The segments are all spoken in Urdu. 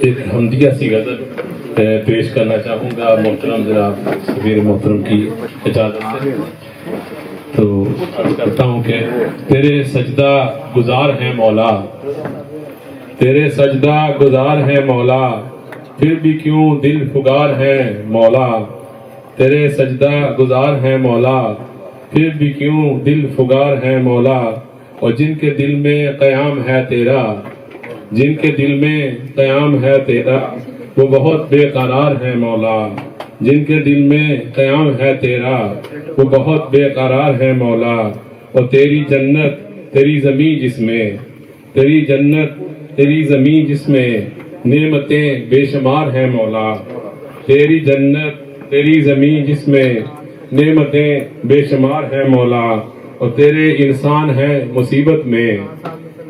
ایک حمدیہ سی غزل پیش کرنا چاہوں گا محترم جناب سفیر محترم کی اجازت سے. تو عرض کرتا ہوں کہ تیرے سجدہ گزار ہیں مولا، تیرے سجدہ گزار ہیں مولا، پھر بھی کیوں دل فگار ہیں مولا. تیرے سجدہ گزار ہیں مولا، پھر بھی کیوں دل فگار ہیں مولا. اور جن کے دل میں قیام ہے تیرا، جن کے دل میں قیام ہے تیرا، وہ بہت بے قرار ہیں مولا. جن کے دل میں قیام ہے تیرا، وہ بہت بے قرار ہیں مولا. اور تیری جنت تیری زمین جس میں، تیری جنت تیری زمین جس میں نعمتیں بے شمار ہیں مولا. تیری جنت تیری زمین جس میں نعمتیں بے شمار ہیں مولا. اور تیرے انسان ہیں مصیبت میں،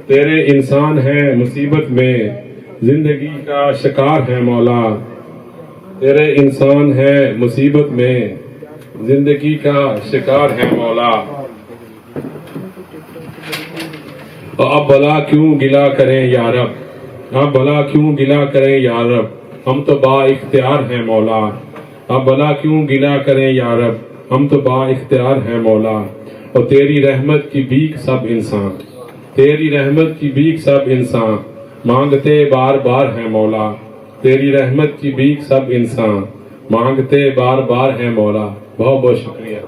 تیرے انسان ہیں مصیبت میں زندگی کا شکار ہے مولا. تیرے انسان ہیں مصیبت میں زندگی کا شکار ہے مولا. اب بھلا کیوں گلا کریں یا رب، اب بھلا کیوں گلا کریں یا رب، ہم تو با اختیار ہیں مولا. اب بھلا کیوں گلا کریں یا رب، ہم تو با اختیار ہیں مولا. اور تیری رحمت کی بھیک سب انسان، تیری رحمت کی بھیک سب انسان مانگتے بار بار ہیں مولا. تیری رحمت کی بھیک سب انسان مانگتے بار بار ہیں مولا. بہت بہت شکریہ.